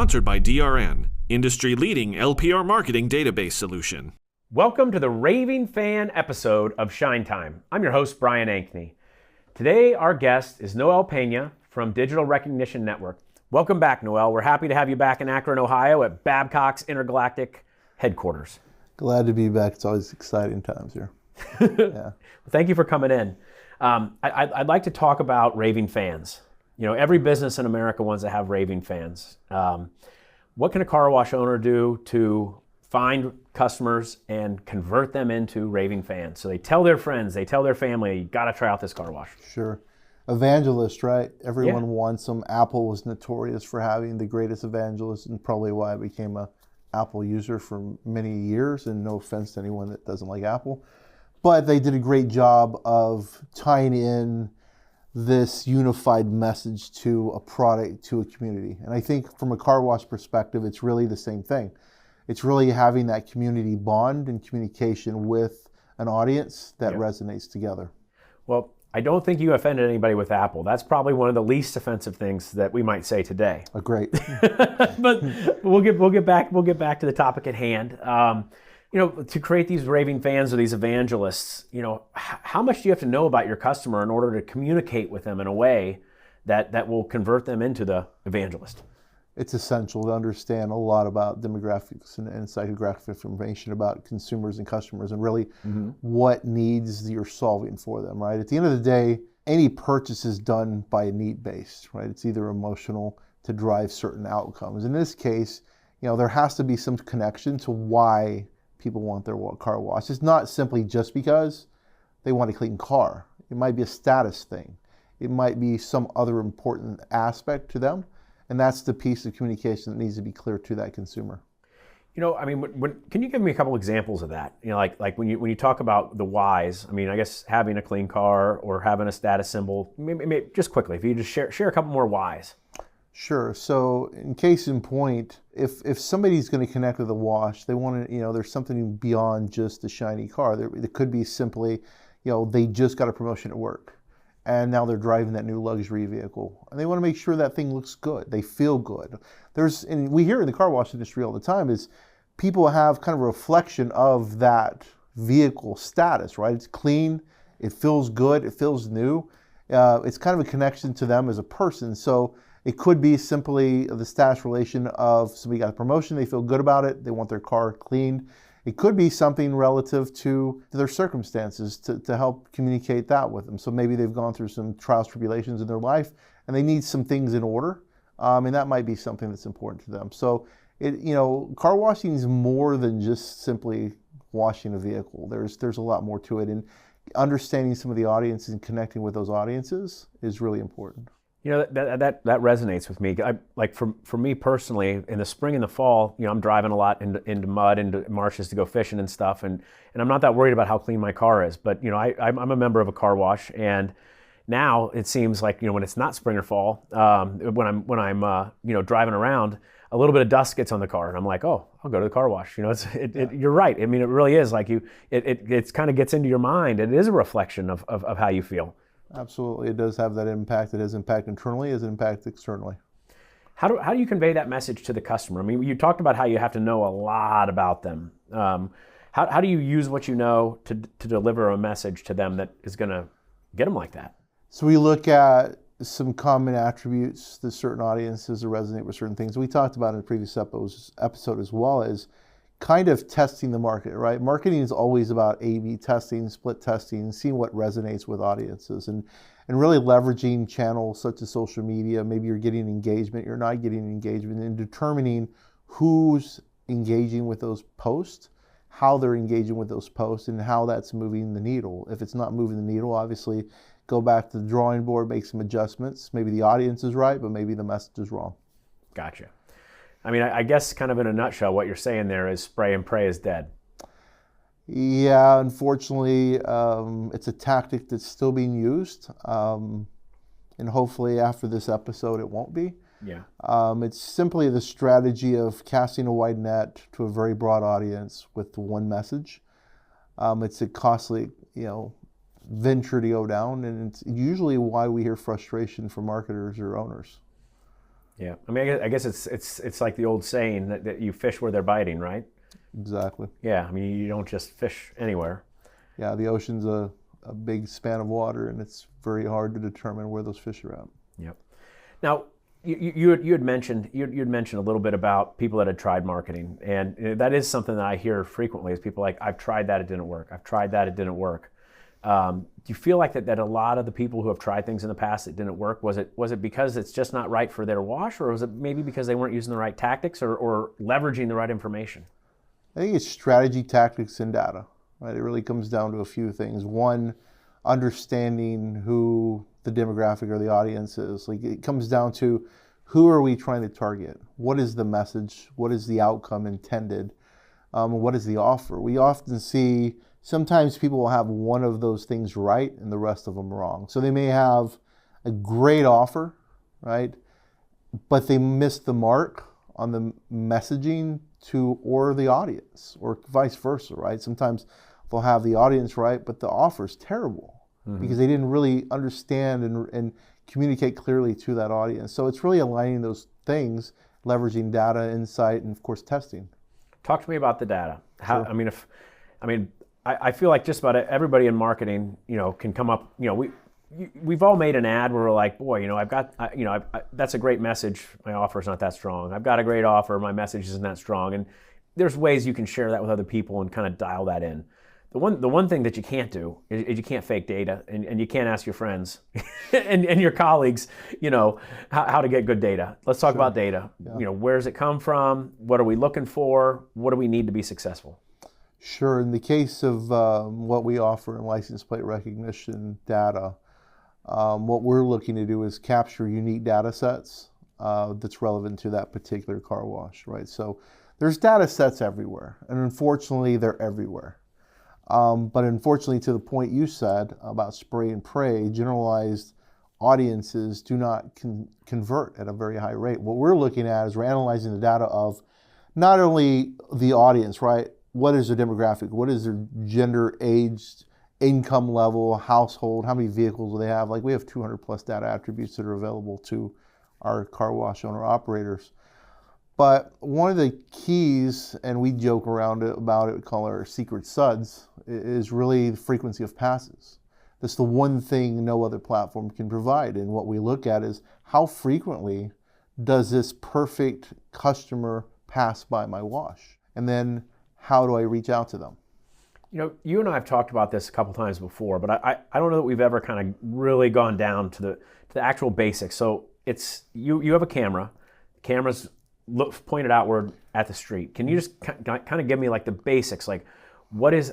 sponsored by DRN, industry-leading LPR marketing database solution. Welcome to the Raving Fan episode of Shine Time. I'm your host, Brian Ankney. Today, our guest is Noel Peña from Digital Recognition Network. Welcome back, Noel. We're happy to have you back in Akron, Ohio at Babcock's Intergalactic headquarters. Glad to be back. It's always exciting times here. Yeah. Thank you for coming in. I'd like to talk about raving fans. You know, every business in America wants to have raving fans. What can a car wash owner do to find customers and convert them into raving fans? So they tell their friends, they tell their family, you got to try out this car wash. Sure. Evangelist, right? Everyone wants them. Apple was notorious for having the greatest evangelist, and probably why I became a Apple user for many years, and no offense to anyone that doesn't like Apple. But they did a great job of tying in this unified message to a product, to a community. And I think from a car wash perspective, it's really the same thing. It's really having that community bond and communication with an audience that resonates together. Well, I don't think you offended anybody with Apple. That's probably one of the least offensive things that we might say today. Great. But we'll get back to the topic at hand. You know, to create these raving fans or these evangelists, you know, how much do you have to know about your customer in order to communicate with them in a way that will convert them into the evangelist? It's essential to understand a lot about demographics and psychographic information about consumers and customers, and really what needs you're solving for them, right? At the end of the day, any purchase is done by a need-based, right? It's either emotional to drive certain outcomes. In this case, you know, there has to be some connection to why people want their car washed. It's not simply just because they want a clean car. It might be a status thing. It might be some other important aspect to them. And that's the piece of communication that needs to be clear to that consumer. You know, I mean, can you give me a couple examples of that? You know, like when you talk about the whys. I mean, I guess having a clean car or having a status symbol. Maybe just quickly, if you just share a couple more whys. Sure. So, in case in point, if somebody's going to connect with a wash, they want to, you know, there's something beyond just the shiny car. There could be simply, you know, they just got a promotion at work, and now they're driving that new luxury vehicle, and they want to make sure that thing looks good. They feel good. And we hear in the car wash industry all the time is people have kind of a reflection of that vehicle status, right? It's clean, it feels good, it feels new. It's kind of a connection to them as a person. So it could be simply the status relation of somebody got a promotion, they feel good about it, they want their car cleaned. It could be something relative to their circumstances to help communicate that with them. So maybe they've gone through some trials, tribulations in their life, and they need some things in order, and that might be something that's important to them. So, car washing is more than just simply washing a vehicle. There's a lot more to it, and understanding some of the audiences and connecting with those audiences is really important. You know, that resonates with me. Like for me personally, in the spring and the fall, you know, I'm driving a lot into mud, into marshes to go fishing and stuff, and I'm not that worried about how clean my car is. But you know, I'm a member of a car wash, and now it seems like, you know, when it's not spring or fall, when I'm you know, driving around, a little bit of dust gets on the car, and I'm like, oh, I'll go to the car wash. You know, you're right. I mean, it really is like it kind of gets into your mind, and it is a reflection of how you feel. Absolutely, it does have that impact. It has impact internally, it has impact externally. How do you convey that message to the customer? I mean, you talked about how you have to know a lot about them. How do you use what you know to deliver a message to them that is going to get them like that? So we look at some common attributes that certain audiences resonate with certain things. We talked about in the previous episode as well as kind of testing the market, right? Marketing is always about A/B testing, split testing, seeing what resonates with audiences, and really leveraging channels such as social media. Maybe you're getting engagement, you're not getting engagement, and determining who's engaging with those posts, how they're engaging with those posts, and how that's moving the needle. If it's not moving the needle, obviously go back to the drawing board, make some adjustments. Maybe the audience is right, but maybe the message is wrong. Gotcha. I mean, I guess kind of in a nutshell, what you're saying there is spray and pray is dead. Yeah, unfortunately, it's a tactic that's still being used, and hopefully after this episode it won't be. Yeah. It's simply the strategy of casting a wide net to a very broad audience with one message. It's a costly, venture to go down, and it's usually why we hear frustration from marketers or owners. Yeah, I mean, I guess it's like the old saying that you fish where they're biting, right? Exactly. Yeah, I mean, you don't just fish anywhere. Yeah, the ocean's a big span of water, and it's very hard to determine where those fish are at. Yep. Now, you had mentioned a little bit about people that had tried marketing, and that is something that I hear frequently. Is people like, I've tried that, it didn't work. I've tried that, it didn't work. Do you feel like that a lot of the people who have tried things in the past that didn't work, was it because it's just not right for their wash, or was it maybe because they weren't using the right tactics or leveraging the right information? I think it's strategy, tactics, and data. Right? It really comes down to a few things. One, understanding who the demographic or the audience is. Like, it comes down to, who are we trying to target? What is the message? What is the outcome intended? What is the offer? We often see sometimes people will have one of those things right and the rest of them wrong. So they may have a great offer, right? But they miss the mark on the messaging or the audience, or vice versa, right? Sometimes they'll have the audience right, but the offer is terrible because they didn't really understand and communicate clearly to that audience. So it's really aligning those things, leveraging data, insight, and of course testing. Talk to me about the data. How, Sure. I feel like just about everybody in marketing, can come up. We've all made an ad where we're like, boy, that's a great message. My offer is not that strong. I've got a great offer. My message isn't that strong. And there's ways you can share that with other people and kind of dial that in. The one thing that you can't do is you can't fake data, and you can't ask your friends and your colleagues, how to get good data. Let's talk about data. Yeah. Where does it come from? What are we looking for? What do we need to be successful? Sure. In the case of what we offer in license plate recognition data, what we're looking to do is capture unique data sets that's relevant to that particular car wash, right? So there's data sets everywhere, and unfortunately they're everywhere. But unfortunately, to the point you said about spray and pray, generalized audiences do not convert at a very high rate. What we're looking at is we're analyzing the data of not only the audience, right? What is their demographic? What is their gender, age, income level, household? How many vehicles do they have? Like, we have 200 plus data attributes that are available to our car wash owner operators. But one of the keys, and we joke around about it, we call our secret suds, is really the frequency of passes. That's the one thing no other platform can provide. And what we look at is, how frequently does this perfect customer pass by my wash? And then how do I reach out to them? You and I have talked about this a couple times before, but I don't know that we've ever kind of really gone down to the actual basics. So it's you have a camera. The camera's pointed outward at the street. Can you just kind of give me like the basics? Like, what is,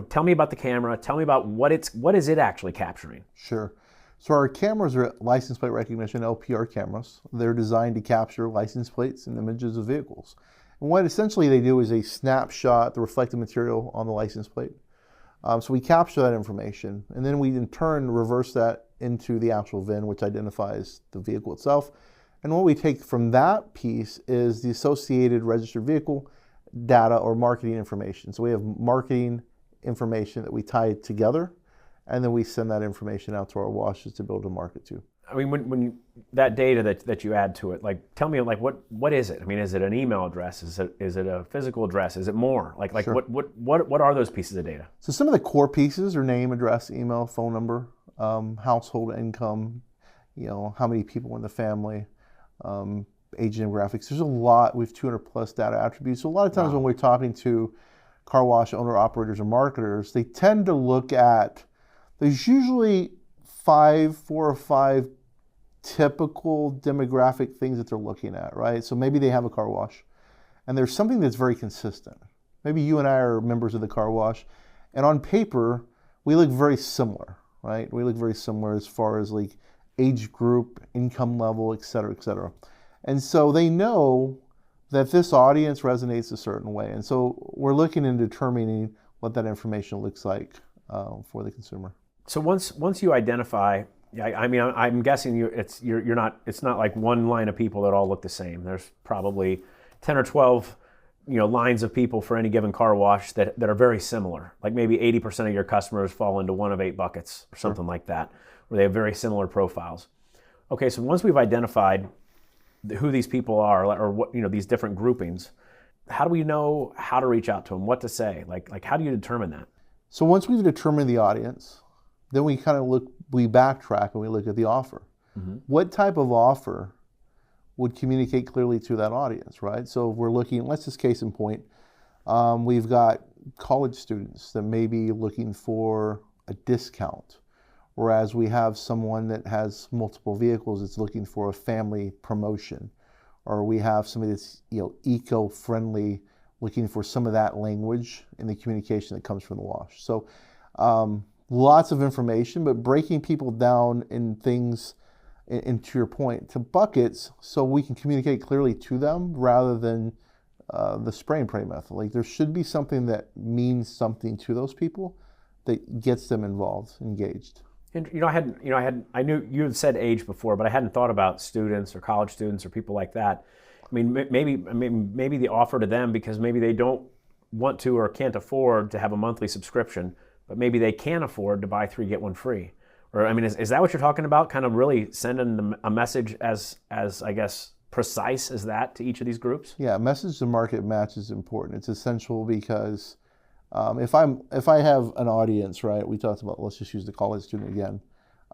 tell me about the camera. Tell me about what is it actually capturing? Sure. So our cameras are license plate recognition, LPR cameras. They're designed to capture license plates and images of vehicles. And what essentially they do is they snapshot the reflective material on the license plate. So we capture that information, and then we in turn reverse that into the actual VIN, which identifies the vehicle itself. And what we take from that piece is the associated registered vehicle data or marketing information. So we have marketing information that we tie together, and then we send that information out to our washes to be able to market to. I mean, when that data that you add to it, like, tell me, like, what is it? I mean, is it an email address? Is it a physical address? Is it more? Like Sure. what are those pieces of data? So some of the core pieces are name, address, email, phone number, household income, how many people in the family, age demographics. There's a lot. We have 200 plus data attributes. So a lot of times when we're talking to car wash owner operators or marketers, they tend to look at, there's usually 4 or 5 typical demographic things that they're looking at, right? So maybe they have a car wash, and there's something that's very consistent. Maybe you and I are members of the car wash, and on paper, we look very similar, right? We look very similar as far as like age group, income level, et cetera, et cetera. And so they know that this audience resonates a certain way. And so we're looking and determining what that information looks like for the consumer. So once you identify, I mean, I'm guessing it's not like one line of people that all look the same. There's probably 10 or 12, lines of people for any given car wash that are very similar. Like maybe 80% of your customers fall into one of 8 buckets or something like that, where they have very similar profiles. Okay, so once we've identified who these people are, or what, these different groupings, how do we know how to reach out to them, what to say? Like how do you determine that? So once we've determined the audience, then we backtrack and we look at the offer. Mm-hmm. What type of offer would communicate clearly to that audience, right? So if we're looking, let's just case in point, we've got college students that may be looking for a discount, whereas we have someone that has multiple vehicles that's looking for a family promotion, or we have somebody that's eco-friendly, looking for some of that language in the communication that comes from the wash. So lots of information, but breaking people down in things, and to your point, to buckets, so we can communicate clearly to them rather than the spray and pray method. Like, there should be something that means something to those people that gets them involved, engaged. And I knew you had said age before, but I hadn't thought about students or college students or people like that. I mean, maybe the offer to them, because maybe they don't want to or can't afford to have a monthly subscription, but maybe they can afford to buy 3 get 1 free. Or, I mean, is that what you're talking about? Kind of really sending them a message as I guess precise as that to each of these groups? Yeah, message to market match is important. It's essential because if I have an audience, right? We talked about, let's just use the college student again,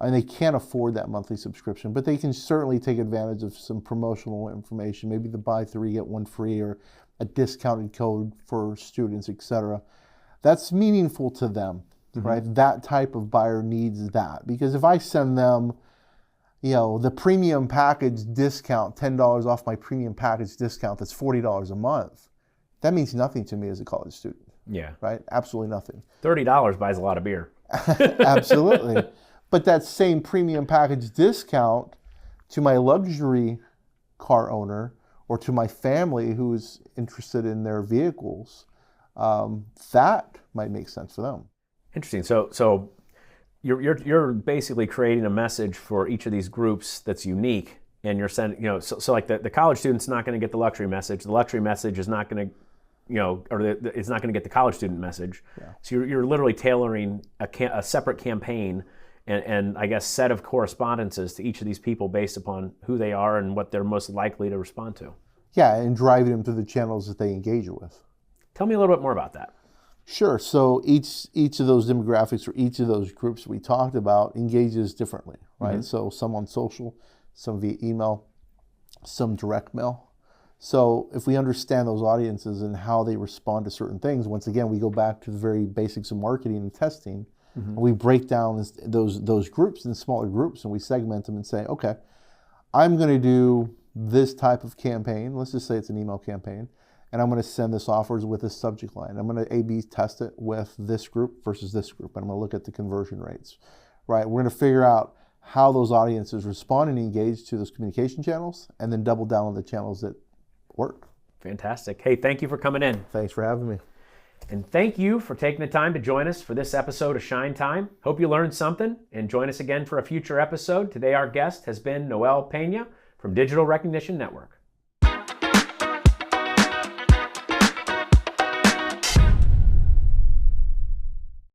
and they can't afford that monthly subscription, but they can certainly take advantage of some promotional information, maybe the buy 3 get 1 free, or a discounted code for students, etc. That's meaningful to them, mm-hmm. right? That type of buyer needs that, because if I send them, the premium package discount, $10 off my premium package discount, that's $40 a month, that means nothing to me as a college student. Yeah. Right? Absolutely nothing. $30 buys a lot of beer. Absolutely. But that same premium package discount to my luxury car owner or to my family who's interested in their vehicles, that might make sense for them. Interesting. So you're basically creating a message for each of these groups that's unique, and you're sending, so like the college student's not going to get the luxury message. The luxury message is not going to, it's not going to get the college student message. Yeah. So you're literally tailoring a separate campaign and I guess set of correspondences to each of these people based upon who they are and what they're most likely to respond to. Yeah, and driving them to the channels that they engage with. Tell me a little bit more about that. Sure. So each of those demographics or each of those groups we talked about engages differently, right? Mm-hmm. So some on social, some via email, some direct mail. So if we understand those audiences and how they respond to certain things, once again, we go back to the very basics of marketing and testing, mm-hmm. and we break down those groups in smaller groups, and we segment them and say, okay, I'm going to do this type of campaign. Let's just say it's an email campaign, and I'm going to send this offers with this subject line. I'm going to A/B test it with this group versus this group, and I'm going to look at the conversion rates, right? We're going to figure out how those audiences respond and engage to those communication channels, and then double down on the channels that work. Fantastic. Hey, thank you for coming in. Thanks for having me. And thank you for taking the time to join us for this episode of Shine Time. Hope you learned something, and join us again for a future episode. Today our guest has been Noel Peña from Digital Recognition Network.